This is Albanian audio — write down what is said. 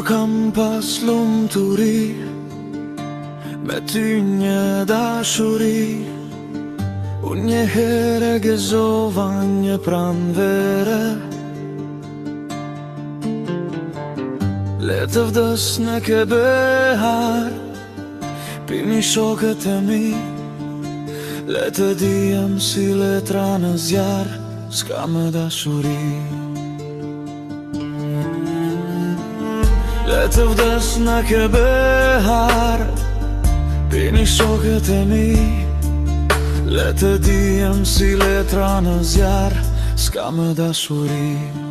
Kur kam pas lumturi, me ty një dashuri, unë një herë gëzova një pranvere. Le të vdes në ke behar, pini shokët e mi. Le të dijem si letra në zjarë, s'ka më dashuri. Le të vdes në ke behar, pini shokët e mi. Le të dijem si letra në zjarë, s'ka më dashuri.